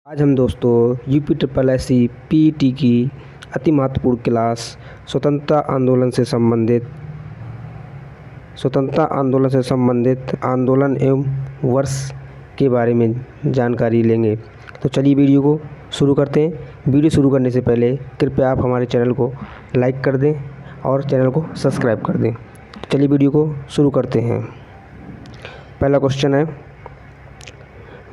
आज हम दोस्तों UPSSC PET की अति महत्वपूर्ण क्लास स्वतंत्रता आंदोलन से संबंधित आंदोलन एवं वर्ष के बारे में जानकारी लेंगे। तो चलिए वीडियो को शुरू करते हैं। वीडियो शुरू करने से पहले कृपया आप हमारे चैनल को लाइक कर दें और चैनल को सब्सक्राइब कर दें। चलिए वीडियो को शुरू करते हैं। पहला क्वेश्चन है,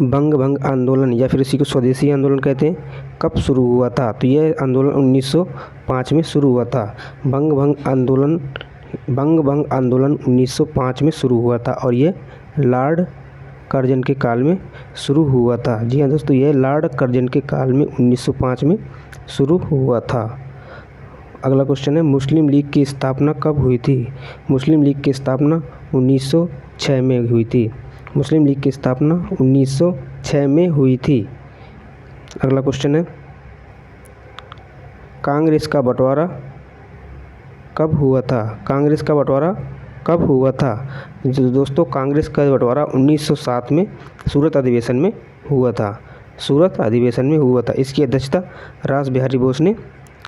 बंग आंदोलन या फिर इसी को स्वदेशी आंदोलन कहते हैं, कब शुरू हुआ था? तो यह आंदोलन 1905 में शुरू हुआ था। बंग आंदोलन 1905 में शुरू हुआ था और यह लॉर्ड कर्जन के काल में शुरू हुआ था। जी हाँ दोस्तों, यह लॉर्ड कर्जन के काल में 1905 में शुरू हुआ था। अगला क्वेश्चन है, मुस्लिम लीग की स्थापना कब हुई थी? मुस्लिम लीग की स्थापना 1906 में हुई थी। मुस्लिम लीग की स्थापना 1906 में हुई थी। अगला क्वेश्चन है, कांग्रेस का बंटवारा कब हुआ था? कांग्रेस का बंटवारा कब हुआ था? दोस्तों, कांग्रेस का बंटवारा 1907 में सूरत अधिवेशन में हुआ था। सूरत अधिवेशन में हुआ था। इसकी अध्यक्षता रास बिहारी बोस ने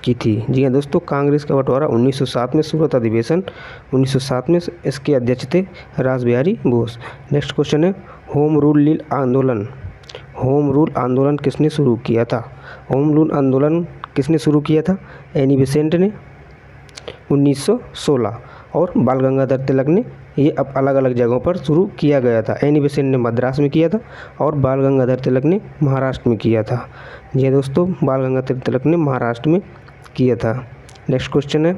की थी। जी हाँ दोस्तों, कांग्रेस का बंटवारा 1907 में सूरत अधिवेशन 1907 में, इसके अध्यक्ष थे रास बिहारी बोस। नेक्स्ट क्वेश्चन है, होम रूल आंदोलन किसने शुरू किया था? होम रूल आंदोलन किसने शुरू किया था? एनी बेसेंट ने 1916 और बाल गंगाधर तिलक ने। ये अब अलग अलग जगहों पर शुरू किया गया था। एनी बेसेंट ने मद्रास में किया था और बाल गंगाधर तिलक ने महाराष्ट्र में किया था। जी दोस्तों, बाल गंगाधर तिलक ने महाराष्ट्र में किया था। नेक्स्ट क्वेश्चन है,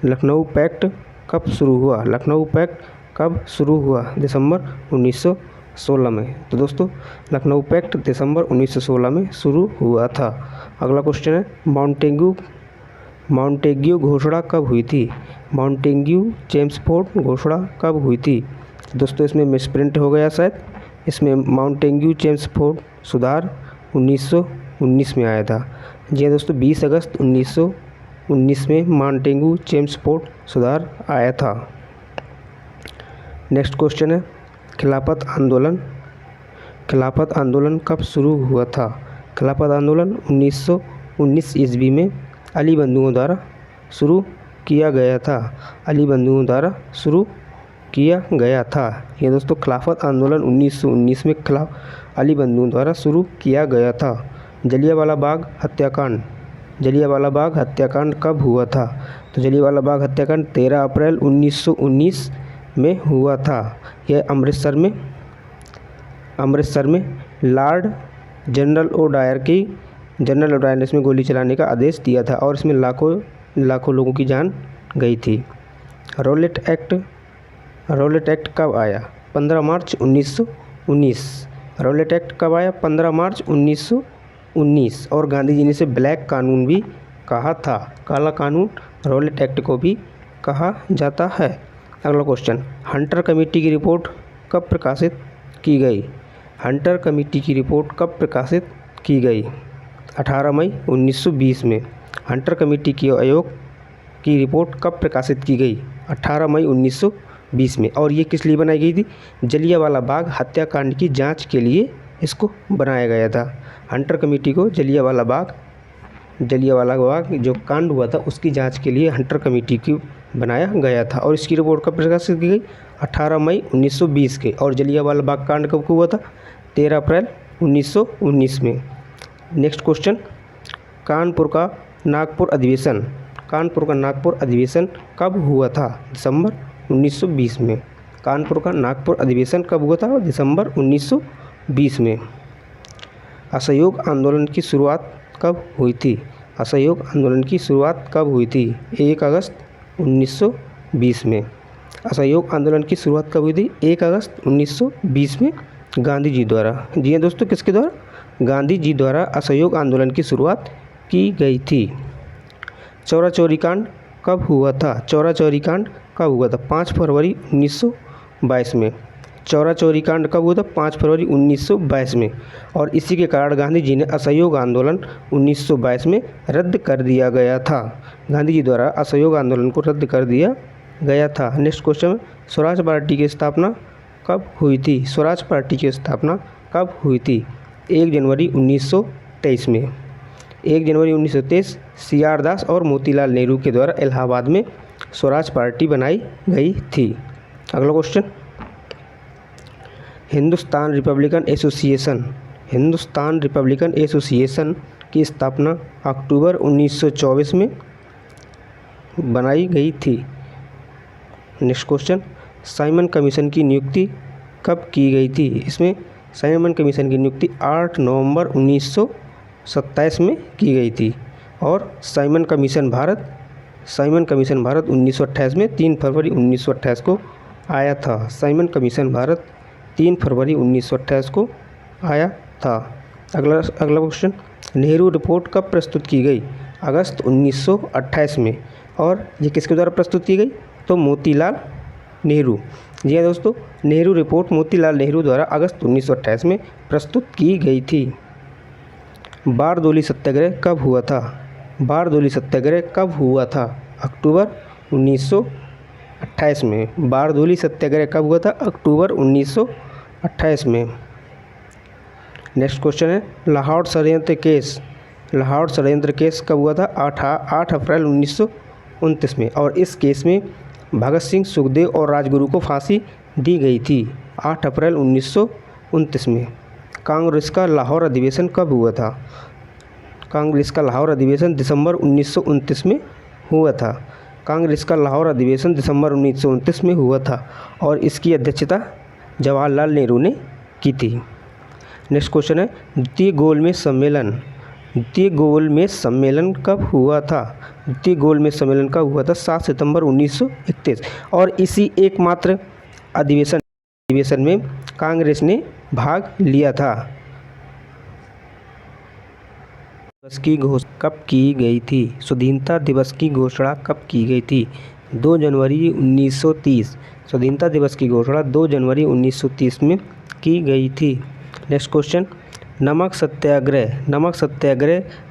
लखनऊ पैक्ट कब शुरू हुआ? लखनऊ पैक्ट कब शुरू हुआ? दिसंबर 1916 में। तो दोस्तों, लखनऊ पैक्ट दिसंबर 1916 में शुरू हुआ था। अगला क्वेश्चन है, माउंटेग्यू घोषणा कब हुई थी? माउंटेग्यू चेम्सफोर्ड घोषणा कब हुई थी? दोस्तों, इसमें मिसप्रिंट हो गया शायद। इसमें माउंटेग्यू चेम्सफोर्ड सुधार 1919 में आया था। जी दोस्तों, 20 अगस्त 1919 में माउंटेग्यू चेम्सफोर्ड सुधार आया था। नेक्स्ट क्वेश्चन है, खिलाफत आंदोलन कब शुरू हुआ था? खिलाफत आंदोलन 1919 ईस्वी में अली बंधुओं द्वारा शुरू किया गया था। अली बंधुओं द्वारा शुरू किया गया था। ये दोस्तों, खिलाफत आंदोलन 1919 में अली बंधुओं द्वारा शुरू किया गया था। जलियांवाला बाग हत्याकांड कब हुआ था? तो जलियांवाला बाग हत्याकांड 13 अप्रैल 1919 में हुआ था। यह अमृतसर में लॉर्ड जनरल ओडायर ने इसमें गोली चलाने का आदेश दिया था और इसमें लाखों लोगों की जान गई थी। रॉलेट एक्ट कब आया? 15 मार्च 1919। रॉलेट एक्ट कब आया? 15 मार्च 1919। और गांधी जी ने इसे ब्लैक कानून भी कहा था। काला कानून रॉलेट एक्ट को भी कहा जाता है। अगला क्वेश्चन, हंटर कमेटी की रिपोर्ट कब प्रकाशित की गई? हंटर कमेटी की रिपोर्ट कब प्रकाशित की गई? 18 मई 1920 में। हंटर कमेटी की आयोग की रिपोर्ट कब प्रकाशित की गई? 18 मई 1920 में। और ये किस लिए बनाई गई थी? जलियांवाला बाग हत्याकांड की जांच के लिए इसको बनाया गया था। हंटर कमेटी को जलियांवाला बाग जो कांड हुआ था उसकी जांच के लिए हंटर कमेटी की बनाया गया था। और इसकी रिपोर्ट कब प्रकाशित की गई? 18 मई 1920 के। और जलियांवाला बाग कांड कब हुआ था? 13 अप्रैल 1919 में। नेक्स्ट क्वेश्चन, कानपुर का नागपुर अधिवेशन कब हुआ था? दिसंबर 1920 में। कानपुर का नागपुर अधिवेशन कब हुआ था? दिसंबर 1920 में। असहयोग आंदोलन की शुरुआत कब हुई थी? असहयोग आंदोलन की शुरुआत कब हुई थी? 1 अगस्त 1920 में। असहयोग आंदोलन की शुरुआत कब हुई थी? 1 अगस्त 1920 में गांधी जी द्वारा। जी हाँ दोस्तों, किसके द्वारा? गांधी जी द्वारा असहयोग आंदोलन की शुरुआत की गई थी। चौरा चौरी कांड कब हुआ था? चौरा चौरी कांड कब हुआ था? 5 फरवरी 1922 में। चौरा चौरी कांड कब हुआ था? 5 फरवरी 1922 में। और इसी के कारण गांधी जी ने असहयोग आंदोलन 1922 में रद्द कर दिया गया था। गांधी जी द्वारा असहयोग आंदोलन को रद्द कर दिया गया था। नेक्स्ट क्वेश्चन, स्वराज पार्टी की स्थापना कब हुई थी? स्वराज पार्टी की स्थापना कब हुई थी? 1 जनवरी 1923 में। 1 जनवरी 1923 CR दास और मोतीलाल नेहरू के द्वारा इलाहाबाद में स्वराज पार्टी बनाई गई थी। अगला क्वेश्चन, हिंदुस्तान रिपब्लिकन एसोसिएशन की स्थापना अक्टूबर 1924 में बनाई गई थी। नेक्स्ट क्वेश्चन, साइमन कमीशन की नियुक्ति कब की गई थी? इसमें साइमन कमीशन की नियुक्ति 8 नवंबर 1927 में की गई थी। और साइमन कमीशन भारत 1928 में 3 फरवरी 1928 को आया था। साइमन कमीशन भारत 3 फरवरी 1928 को आया था। अगला क्वेश्चन, नेहरू रिपोर्ट कब प्रस्तुत की गई? अगस्त 1928 में। और ये किसके द्वारा प्रस्तुत की गई? तो मोतीलाल नेहरू। जी हाँ दोस्तों, नेहरू रिपोर्ट मोतीलाल नेहरू द्वारा अगस्त 1928 में प्रस्तुत की गई थी। बारदोली सत्याग्रह कब हुआ था? बारदोली सत्याग्रह कब हुआ था? अक्टूबर 1928 में। बारदोली सत्याग्रह कब हुआ था? अक्टूबर 1928 में। नेक्स्ट क्वेश्चन है, लाहौर षड्यंत्र केस कब हुआ था? 8 अप्रैल 1929 में। और इस केस में भगत सिंह, सुखदेव और राजगुरु को फांसी दी गई थी 8 अप्रैल 1929 में। कांग्रेस का लाहौर अधिवेशन कब हुआ था? कांग्रेस का लाहौर अधिवेशन दिसंबर 1929 में हुआ था। कांग्रेस का लाहौर अधिवेशन दिसंबर 1929 में हुआ था और इसकी अध्यक्षता जवाहरलाल नेहरू ने की थी। नेक्स्ट क्वेश्चन है, द्वितीय गोलमेज सम्मेलन कब हुआ था? द्वितीय गोलमेज सम्मेलन कब हुआ था? 7 सितंबर 1931। और इसी एकमात्र अधिवेशन में कांग्रेस ने भाग लिया था। दिवस की घोषणा कब की गई थी? स्वाधीनता दिवस की घोषणा कब की गई थी? 2 जनवरी 1930। स्वाधीनता दिवस की घोषणा 2 जनवरी 1930 में की गई थी। नेक्स्ट क्वेश्चन, नमक सत्याग्रह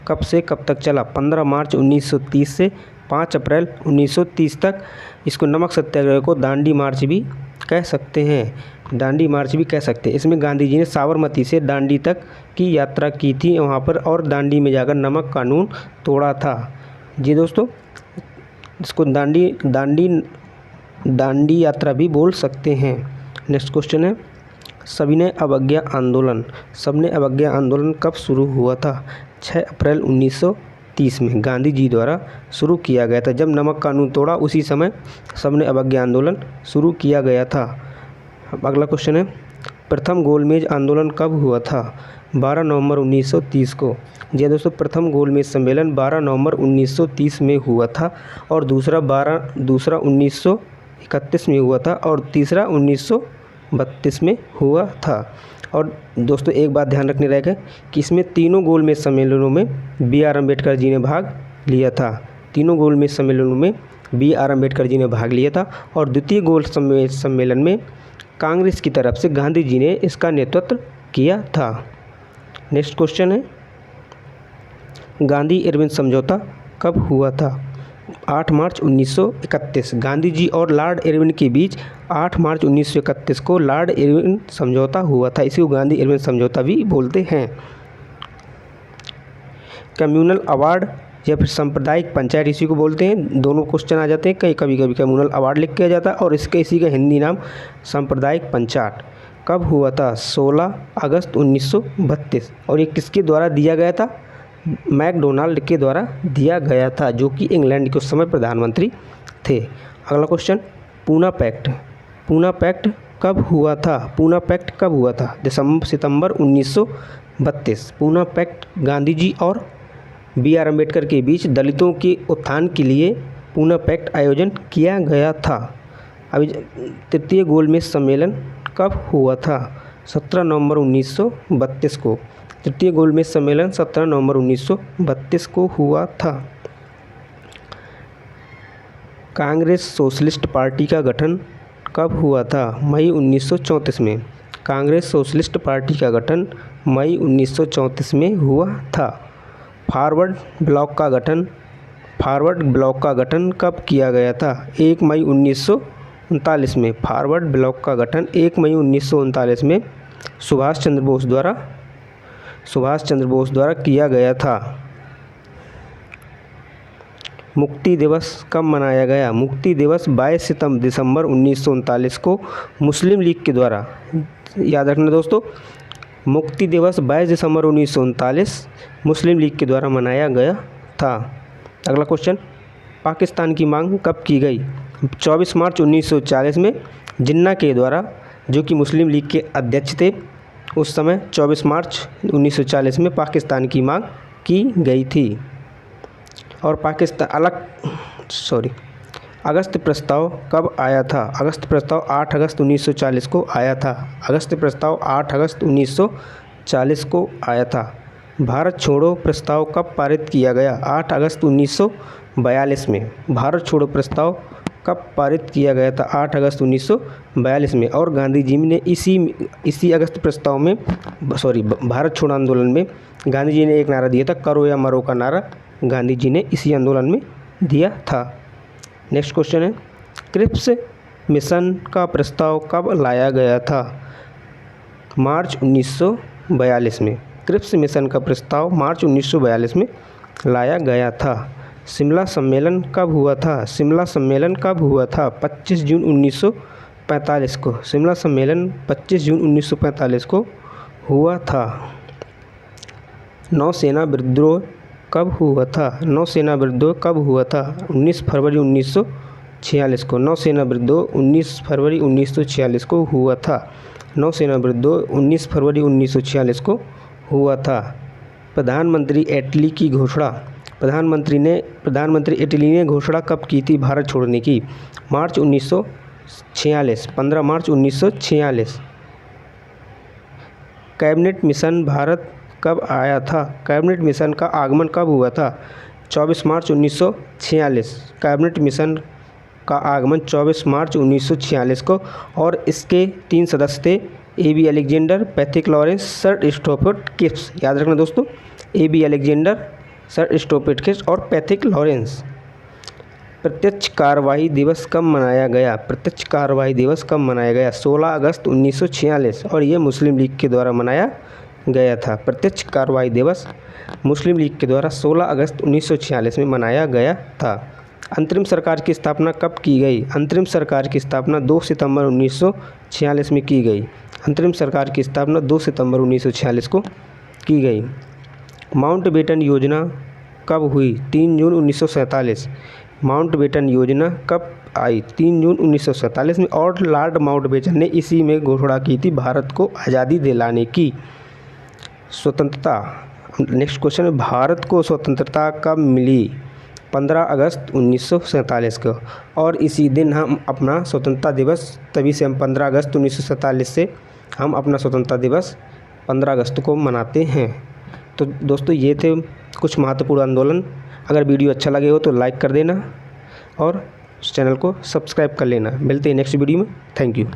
कब से कब तक चला? 15 मार्च 1930 से 5 अप्रैल 1930 तक। इसको नमक सत्याग्रह को दांडी मार्च भी कह सकते हैं। इसमें गांधी जी ने साबरमती से दांडी तक की यात्रा की थी वहाँ पर, और दांडी में जाकर नमक कानून तोड़ा था। जी दोस्तों, इसको दांडी यात्रा भी बोल सकते हैं। नेक्स्ट क्वेश्चन है, सविनय अवज्ञा आंदोलन कब शुरू हुआ था? 6 अप्रैल 1930 में गांधी जी द्वारा शुरू किया गया था। जब नमक कानून तोड़ा उसी समय सविनय अवज्ञा आंदोलन शुरू किया गया था। अगला क्वेश्चन है, प्रथम गोलमेज आंदोलन कब हुआ था? 12 नवंबर 1930 को। जी दोस्तों, प्रथम गोलमेज सम्मेलन 12 नवंबर 1930 में हुआ था और दूसरा 1931 में हुआ था और तीसरा 1932 में हुआ था। और दोस्तों एक बात ध्यान रखने लायक है कि इसमें तीनों गोलमेज सम्मेलनों में BR अम्बेडकर जी ने भाग लिया था। और द्वितीय गोलमेज सम्मेलन में कांग्रेस की तरफ से गांधी जी ने इसका नेतृत्व किया था। नेक्स्ट क्वेश्चन है, गांधी इरविन समझौता कब हुआ था? 8 मार्च 1931। गांधी जी और लॉर्ड इरविन के बीच 8 मार्च 1931 को लॉर्ड इरविन समझौता हुआ था। इसी को गांधी इरविन समझौता भी बोलते हैं। कम्युनल अवार्ड या फिर सांप्रदायिक पंचायत इसी को बोलते हैं। दोनों क्वेश्चन आ जाते हैं, कभी कभी कम्युनल अवार्ड लिख के आ जाता है और इसी का हिंदी नाम सांप्रदायिक पंचायत कब हुआ था? 16 अगस्त 1932। और ये किसके द्वारा दिया गया था? मैकडोनाल्ड के द्वारा दिया गया था, जो कि इंग्लैंड के उस समय प्रधानमंत्री थे। अगला क्वेश्चन, पूना पैक्ट कब हुआ था? सितंबर 1932। पूना पैक्ट गांधी जी और BR अम्बेडकर के बीच दलितों के उत्थान के लिए पूना पैक्ट आयोजन किया गया था। अभी तृतीय गोलमेज सम्मेलन कब हुआ था? 17 नवंबर 1932 को। तृतीय गोलमेज सम्मेलन 17 नवंबर 1932 को हुआ था। कांग्रेस सोशलिस्ट पार्टी का गठन कब हुआ था? मई 1934 में। कांग्रेस सोशलिस्ट पार्टी का गठन मई 1934 में हुआ था। फॉरवर्ड ब्लॉक का गठन कब किया गया था? 1 मई 1939 में। फॉरवर्ड ब्लॉक का गठन 1 मई 1939 में सुभाष चंद्र बोस द्वारा सुभाष चंद्र बोस द्वारा किया गया था। मुक्ति दिवस कब मनाया गया? मुक्ति दिवस 22 दिसंबर 1939 को मुस्लिम लीग के द्वारा, याद रखना दोस्तों, मुक्ति दिवस 22 दिसंबर 1939 मुस्लिम लीग के द्वारा मनाया गया था। अगला क्वेश्चन, पाकिस्तान की मांग कब की गई? 24 मार्च 1940 में जिन्ना के द्वारा, जो कि मुस्लिम लीग के अध्यक्ष थे उस समय, 24 मार्च 1940 में पाकिस्तान की मांग की गई थी। और अगस्त प्रस्ताव कब आया था? अगस्त प्रस्ताव 8 अगस्त 1940 को आया था। अगस्त प्रस्ताव 8 अगस्त 1940 को आया था। भारत छोड़ो प्रस्ताव कब पारित किया गया? 8 अगस्त 1942 में। भारत छोड़ो प्रस्ताव कब पारित किया गया था? 8 अगस्त 1942 में। और गांधी जी ने इसी अगस्त प्रस्ताव में भारत छोड़ो आंदोलन में गांधी जी ने एक नारा दिया था, करो या मरो का नारा गांधी जी ने इसी आंदोलन में दिया था। नेक्स्ट क्वेश्चन है, क्रिप्स मिशन का प्रस्ताव कब लाया गया था? मार्च 1942 में। क्रिप्स मिशन का प्रस्ताव मार्च 1942 में लाया गया था। शिमला सम्मेलन कब हुआ था? शिमला सम्मेलन कब हुआ था? 25 जून 1945 को। शिमला सम्मेलन 25 जून 1945 को हुआ था। नौसेना विद्रोह कब हुआ था? नौसेना विद्रोह कब हुआ था? 19 फरवरी 1946 को। नौसेना विद्रोह 19 फरवरी 1946 को हुआ था। नौसेना विद्रोह 19 फरवरी 1946 को हुआ था। प्रधानमंत्री इटली की घोषणा, प्रधानमंत्री इटली ने घोषणा कब की थी भारत छोड़ने की? मार्च 1946, 15 मार्च 1946। कैबिनेट मिशन भारत कब आया था? कैबिनेट मिशन का आगमन कब हुआ था? 24 मार्च 1946। कैबिनेट मिशन का आगमन 24 मार्च 1946 को। और इसके 3 सदस्य थे, A B. Alexander, Pethick Lawrence, sir Stafford Cripps. याद रखना दोस्तों, A B. Alexander, sir Stafford Cripps और पैथिक लॉरेंस। प्रत्यक्ष कार्यवाही दिवस कब मनाया गया? प्रत्यक्ष कार्यवाही दिवस कब मनाया गया? 16 अगस्त 1946 और ये मुस्लिम लीग के द्वारा मनाया गया था। प्रत्यक्ष कार्रवाई दिवस मुस्लिम लीग के द्वारा 16 अगस्त 1946 में मनाया गया था। अंतरिम सरकार की स्थापना कब की गई? अंतरिम सरकार की स्थापना 2 सितंबर 1946 में की गई। अंतरिम सरकार की स्थापना 2 सितंबर 1946 को की गई। माउंटबेटन योजना कब हुई? 3 जून 1947। माउंटबेटन योजना कब आई? 3 जून 1947 में। और लॉर्ड माउंटबेटन ने इसी में घोषणा की थी भारत को आज़ादी दिलाने की। स्वतंत्रता, नेक्स्ट क्वेश्चन है, भारत को स्वतंत्रता कब मिली? 15 अगस्त 1947 को। और इसी दिन हम अपना स्वतंत्रता दिवस, तभी से हम 15 अगस्त 1947 से हम अपना स्वतंत्रता दिवस 15 अगस्त को मनाते हैं। तो दोस्तों ये थे कुछ महत्वपूर्ण आंदोलन। अगर वीडियो अच्छा लगे हो तो लाइक कर देना और चैनल को सब्सक्राइब कर लेना। मिलते हैं नेक्स्ट वीडियो में। Thank you.